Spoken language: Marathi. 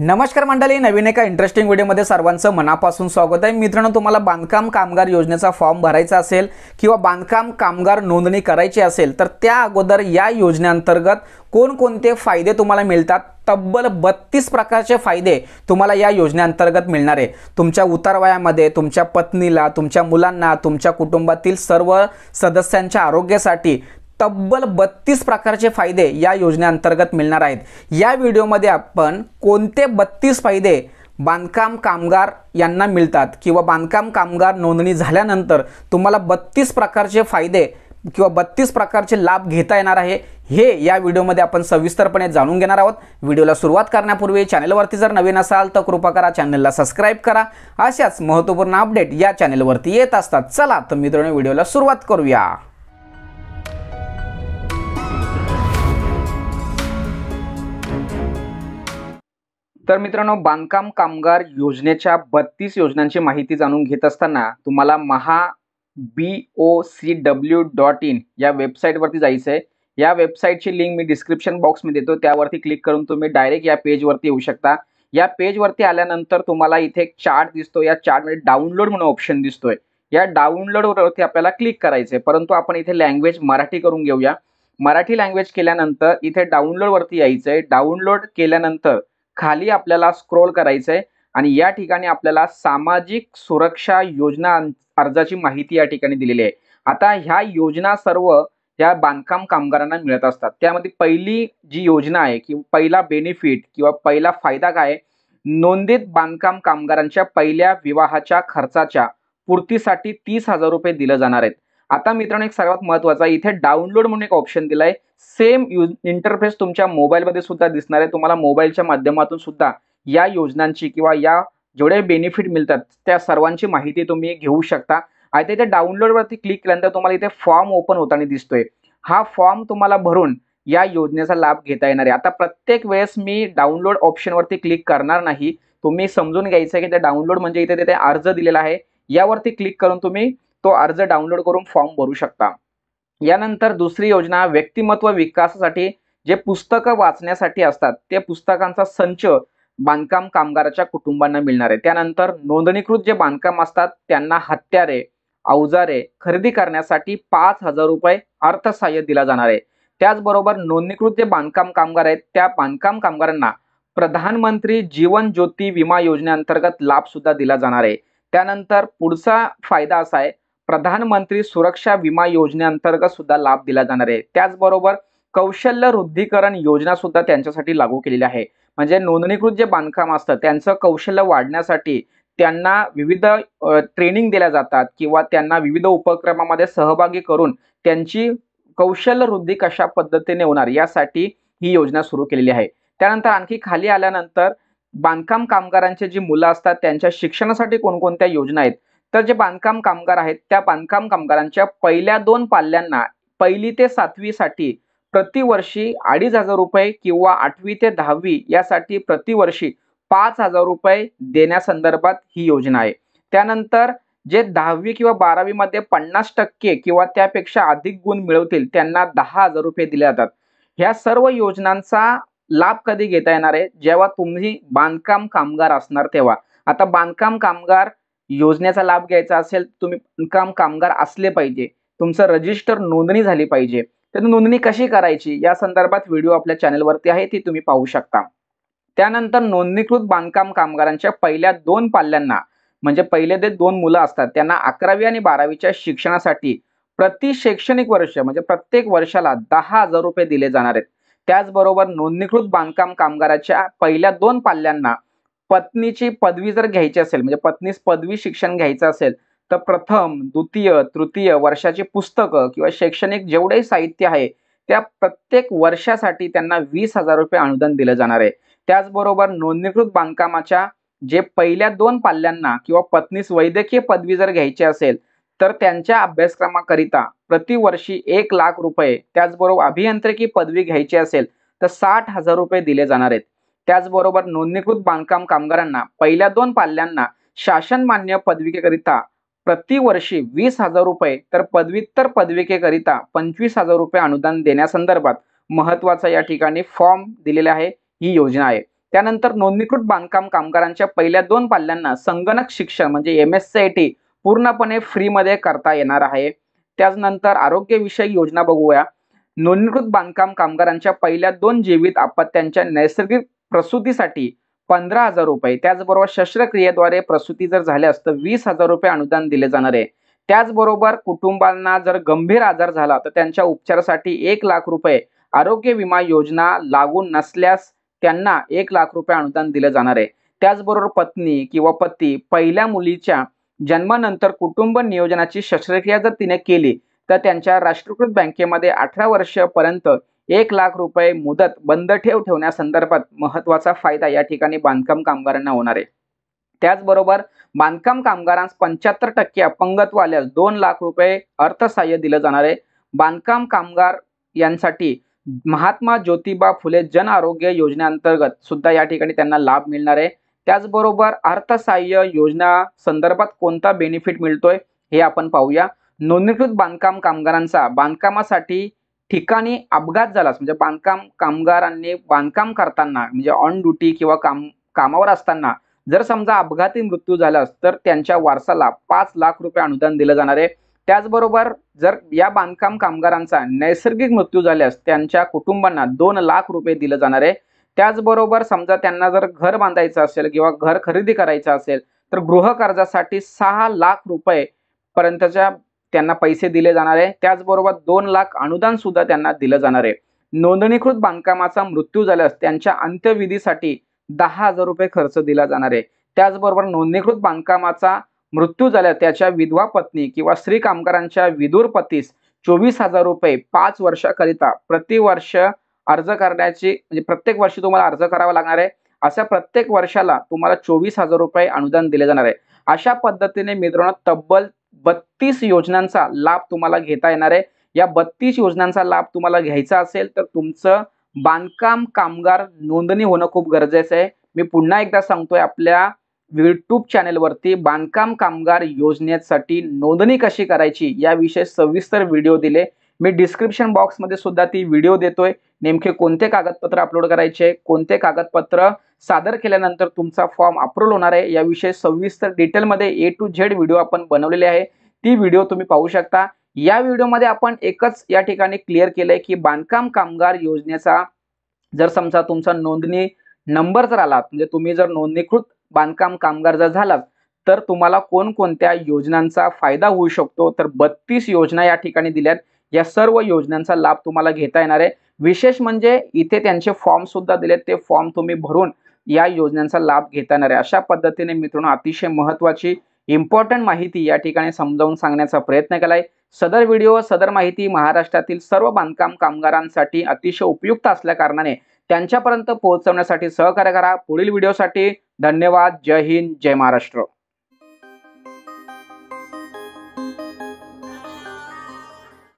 नमस्कार मंडळी, नवीन एका इंटरेस्टिंग व्हिडिओमध्ये सर्वांचं मनापासून स्वागत आहे। मित्रांनो, तुम्हाला बांधकाम कामगार योजनेचा फॉर्म भरायचा असेल किंवा बांधकाम कामगार नोंदणी करायची असेल तर त्या अगोदर या योजनेअंतर्गत कोणकोणते फायदे तुम्हाला मिळतात, तब्बल 32 प्रकारचे फायदे तुम्हाला या योजनेअंतर्गत मिळणार आहे। तुमच्या उतारवयामध्ये तुमच्या पत्नीला, तुमच्या मुलांना, तुमच्या कुटुंबातील सर्व सदस्यांच्या आरोग्यासाठी तब्बल 32 प्रकारचे फायदे या योजनेअंतर्गत मिळणार आहेत। या व्हिडिओमध्ये आपण कोणते 32 फायदे बांधकाम कामगार यांना मिळतात किंवा बांधकाम कामगार नोंदणी झाल्यानंतर तुम्हाला 32 प्रकारचे फायदे किंवा 32 प्रकारचे लाभ घेता येणार आहे, हे या व्हिडिओमध्ये आपण सविस्तरपणे जाणून घेणार आहोत। व्हिडिओला सुरुवात करण्यापूर्वी चॅनलवरती जर नवीन असाल तर कृपा करा चॅनलला सबस्क्राइब करा। अशाच महत्त्वपूर्ण अपडेट या चॅनलवरती येत असतात। चला तर मित्रांनो, व्हिडिओला सुरुवात करूया। तर मित्रांनो, बांधकाम कामगार योजनेच्या 32 योजनांची माहिती जाणून घेत असताना तुम्हाला mahabocw.in या वेबसाईटवरती जायचं आहे। या वेबसाईटची लिंक मी डिस्क्रिप्शन बॉक्समध्ये देतो, त्यावरती क्लिक करून तुम्ही डायरेक्ट या पेजवरती येऊ शकता। या पेजवरती आल्यानंतर तुम्हाला इथे एक चार्ट दिसतो, या चार्टमध्ये डाउनलोड म्हणून ऑप्शन दिसतोय। या डाउनलोडवरती आपल्याला क्लिक करायचं आहे, परंतु आपण इथे लँग्वेज मराठी करून घेऊया। मराठी लँग्वेज केल्यानंतर इथे डाउनलोडवरती यायचं आहे। डाउनलोड केल्यानंतर खाली आपल्याला स्क्रॉल करायचं आहे आणि या ठिकाणी आपल्याला सामाजिक सुरक्षा योजना अर्जाची माहिती या ठिकाणी दिलेली आहे। आता ह्या योजना सर्व या बांधकाम कामगारांना मिळत असतात। त्यामध्ये पहिली जी योजना आहे किंवा पहिला बेनिफिट किंवा पहिला फायदा काय आहे, नोंदित बांधकाम कामगारांच्या पहिल्या विवाहाच्या खर्चाच्या पूर्तीसाठी 30,000 रुपये दिले जाणार आहेत। आता मित्रांनो, एक सर्वात महत्त्वाचा, इथे डाउनलोड म्हणून एक ऑप्शन दिलाय। सेम इंटरफेस तुमच्या मोबाईलमध्ये सुद्धा दिसणार आहे। तुम्हाला मोबाईलच्या माध्यमातून सुद्धा या योजनांची किंवा या जेवढे बेनिफिट मिळतात त्या सर्वांची माहिती तुम्ही घेऊ शकता। आता इथे डाउनलोडवरती क्लिक केल्यानंतर तुम्हाला इथे फॉर्म ओपन होताना दिसतोय। हा फॉर्म तुम्हाला भरून या योजनेचा लाभ घेता येणार आहे। आता प्रत्येक वेळेस मी डाउनलोड ऑप्शनवरती क्लिक करणार नाही, तुम्ही समजून घ्यायचं आहे की ते डाउनलोड म्हणजे इथे तिथे अर्ज दिलेला आहे, यावरती क्लिक करून तुम्ही तो अर्ज डाउनलोड करून फॉर्म भरू शकता। यानंतर दुसरी योजना, व्यक्तिमत्व विकासासाठी जे पुस्तकं वाचण्यासाठी असतात ते पुस्तकांचा संच बांधकाम कामगाराच्या कुटुंबांना मिळणार आहे। त्यानंतर नोंदणीकृत जे बांधकाम असतात त्यांना हत्यारे, अवजारे खरेदी करण्यासाठी 5,000 रुपये अर्थसहाय्य दिला जाणार आहे। त्याचबरोबर नोंदणीकृत जे बांधकाम कामगार आहेत त्या बांधकाम कामगारांना प्रधानमंत्री जीवन ज्योती विमा योजनेअंतर्गत लाभ सुद्धा दिला जाणार आहे। त्यानंतर पुढचा फायदा असा आहे, प्रधानमंत्री सुरक्षा विमा योजनेअंतर्गत सुद्धा लाभ दिला जाणार आहे। त्याचबरोबर कौशल्य वृद्धीकरण योजना सुद्धा त्यांच्यासाठी लागू केलेली आहे। म्हणजे नोंदणीकृत जे बांधकाम असतं त्यांचं कौशल्य वाढण्यासाठी त्यांना विविध ट्रेनिंग दिल्या जातात किंवा त्यांना विविध उपक्रमामध्ये सहभागी करून त्यांची कौशल्य वृद्धी कशा पद्धतीने होणार यासाठी ही योजना सुरू केलेली आहे। त्यानंतर आणखी खाली आल्यानंतर बांधकाम कामगारांचे जी मुलं असतात त्यांच्या शिक्षणासाठी कोणकोणत्या योजना आहेत, तर जे बांधकाम कामगार आहेत त्या बांधकाम कामगारांच्या पहिल्या 2 पाल्यांना 1ली ते 7वी साठी प्रतिवर्षी 2,500 रुपये किंवा 8वी ते 10वी यासाठी प्रतिवर्षी 5,000 रुपये देण्यासंदर्भात ही योजना आहे। त्यानंतर जे 10वी किंवा 12वी मध्ये 50% किंवा त्यापेक्षा अधिक गुण मिळवतील त्यांना 10,000 रुपये दिले जातात। ह्या सर्व योजनांचा लाभ कधी घेता येणार आहे, जेव्हा तुम्ही बांधकाम कामगार असणार तेव्हा। आता बांधकाम कामगार योजनेचा लाभ घ्यायचा असेल तुम्ही बांधकाम कामगार असले पाहिजे, तुमचं रजिस्टर नोंदणी झाली पाहिजे। तर नोंदणी कशी करायची या संदर्भात व्हिडिओ आपल्या चॅनलवरती आहे, ती तुम्ही पाहू शकता। त्यानंतर नोंदणीकृत बांधकाम कामगारांच्या पहिल्या 2 पाल्यांना म्हणजे पहिले जे 2 मुलं असतात त्यांना 11वी आणि 12वीच्या शिक्षणासाठी प्रति शैक्षणिक वर्ष म्हणजे प्रत्येक वर्षाला 10,000 रुपये दिले जाणार आहेत। त्याचबरोबर नोंदणीकृत बांधकाम कामगाराच्या पहिल्या 2 पाल्यांना पत्नीची पदवी जर घ्यायची असेल म्हणजे पत्नीस पदवी शिक्षण घ्यायचं असेल तर प्रथम, द्वितीय, तृतीय वर्षाची पुस्तकं किंवा शैक्षणिक जेवढे साहित्य आहे त्या प्रत्येक वर्षासाठी त्यांना 20,000 रुपये अनुदान दिलं जाणार आहे। त्याचबरोबर नोंदणीकृत बांधकामाच्या जे पहिल्या 2 पाल्यांना किंवा पत्नीस वैद्यकीय पदवी जर घ्यायची असेल तर त्यांच्या अभ्यासक्रमाकरिता प्रतिवर्षी 1,00,000 रुपये, त्याचबरोबर अभियांत्रिकी पदवी घ्यायची असेल तर 60,000 रुपये दिले जाणार आहेत। त्याचबरोबर नोंदणीकृत बांधकाम कामगारांना पहिल्या 2 पाल्यांना शासन मान्य पदविकेकरिता प्रतिवर्षी 20,000 रुपये तर पदव्युत्तर पदविकेकरिता 25,000 रुपये अनुदान देण्यासंदर्भात महत्त्वाचा या ठिकाणी फॉर्म दिलेला आहे, ही योजना आहे। त्यानंतर नोंदणीकृत बांधकाम कामगारांच्या पहिल्या 2 पाल्यांना संगणक शिक्षण म्हणजे MSCIT पूर्णपणे फ्रीमध्ये करता येणार आहे. त्यानंतर आरोग्यविषयक योजना बघूया. नोंदणीकृत बांधकाम कामगारांच्या पहिल्या 2 जीवित अपत्यांच्या नैसर्गिक प्रसूतीसाठी 15,000 रुपये, त्याचबरोबर शस्त्रक्रियेद्वारे प्रसूती जर झाल्यास तर 20,000 रुपये अनुदान दिले जाणार आहे. त्याचबरोबर कुटुंबांना जर गंभीर आजार झाला तर त्यांच्या उपचारासाठी 1,00,000 रुपये आरोग्य विमा योजना लागू नसल्यास त्यांना 1,00,000 रुपये अनुदान दिले जाणार आहे. त्याचबरोबर पत्नी किंवा पती पहिल्या मुलीच्या जन्मानंतर कुटुंब नियोजनाची शस्त्रक्रिया जर तिने केली तर त्यांच्या राष्ट्रीयकृत बँकेमध्ये 18 वर्षापर्यंत 1,00,000 रुपये मुदत बंद ठेवण्यासंदर्भात महत्त्वाचा फायदा या ठिकाणी बांधकाम कामगारांना होणार आहे. त्याचबरोबर बांधकाम कामगारांस 75% अपंगत्व आल्यास 2,00,000 रुपये अर्थसहाय्य दिलं जाणार आहे. बांधकाम कामगार यांसाठी महात्मा ज्योतिबा फुले जन आरोग्य योजनेअंतर्गत सुद्धा या ठिकाणी त्यांना लाभ मिळणार आहे. त्याचबरोबर अर्थसहाय्य योजना संदर्भात कोणता बेनिफिट मिळतोय हे आपण पाहूया. नोंदणीकृत बांधकाम कामगारांचा बांधकामासाठी ठिकाणी अपघात झालास म्हणजे बांधकाम कामगारांनी बांधकाम करताना म्हणजे ऑन ड्युटी किंवा कामावर असताना जर समजा अपघाती मृत्यू झालास तर त्यांच्या वारसाला 5,00,000 रुपये अनुदान दिलं जाणार आहे. त्याचबरोबर जर या बांधकाम कामगारांचा नैसर्गिक मृत्यू झाल्यास त्यांच्या कुटुंबांना 2,00,000 रुपये दिलं जाणार आहे. त्याचबरोबर समजा त्यांना जर घर बांधायचं असेल किंवा घर खरेदी करायचं असेल तर गृह कर्जासाठी 6,00,000 रुपये पर्यंतच्या त्यांना पैसे दिले जाणार आहे. त्याचबरोबर 2,00,000 अनुदान सुद्धा त्यांना दिलं जाणार आहे. नोंदणीकृत बांधकामाचा मृत्यू झाल्यास त्यांच्या अंत्यविधीसाठी 10,000 रुपये खर्च दिला जाणार आहे. त्याचबरोबर नोंदणीकृत बांधकामाचा मृत्यू झाल्यास त्याच्या विधवा पत्नी किंवा स्त्री कामगारांच्या विधुर पतीस 24,000 रुपये 5 वर्षाकरिता प्रतिवर्ष अर्ज करण्याची म्हणजे प्रत्येक वर्षी तुम्हाला अर्ज करावा लागणार आहे. अशा प्रत्येक वर्षाला तुम्हाला 24,000 रुपये अनुदान दिले जाणार आहे. अशा पद्धतीने मित्रांनो तब्बल 32 योजनांचा लाभ तुम्हाला घेता येणार आहे. या 32 योजनांचा लाभ तुम्हाला घ्यायचा असेल तर तुमचं बांधकाम कामगार नोंदणी होणं खूप गरजेचं आहे. मी पुन्हा एकदा सांगतोय आपल्या YouTube चॅनलवरती बांधकाम कामगार योजनेसाठी नोंदणी कशी करायची याविषयी सविस्तर व्हिडिओ दिले. मी डिस्क्रिप्शन बॉक्समध्ये सुद्धा ती व्हिडिओ देतोय. नेमके कोणते कागदपत्र अपलोड करायचे, कोणते कागदपत्र सादर केल्यानंतर तुमचा फॉर्म अप्रूव्ह होणार आहे याविषयी सविस्तर डिटेलमध्ये A to Z व्हिडिओ आपण बनवलेले आहे. ती व्हिडिओ तुम्ही पाहू शकता. या व्हिडिओमध्ये आपण एकच या ठिकाणी क्लिअर केलंय की बांधकाम कामगार योजनेचा जर समजा तुमचा नोंदणी नंबर जर आला म्हणजे तुम्ही जर नोंदणीकृत बांधकाम कामगार जर झालात तर तुम्हाला कोणकोणत्या योजनांचा फायदा होऊ शकतो. तर 32 योजना या ठिकाणी दिल्यात. या सर्व योजनांचा लाभ तुम्हाला घेता येणार आहे. विशेष म्हणजे इथे त्यांचे फॉर्म सुद्धा दिलेत. ते फॉर्म तुम्ही भरून या योजनांचा लाभ घेता येणार आहे. अशा पद्धतीने मित्रांनो अतिशय महत्त्वाची इम्पॉर्टंट माहिती या ठिकाणी समजावून सांगण्याचा प्रयत्न केलाय. सदर व्हिडिओ सदर माहिती महाराष्ट्रातील सर्व बांधकाम कामगारांसाठी अतिशय उपयुक्त असल्या कारणाने त्यांच्यापर्यंत पोहोचवण्यासाठी सहकार्य करा. पुढील व्हिडिओसाठी धन्यवाद. जय हिंद, जय महाराष्ट्र.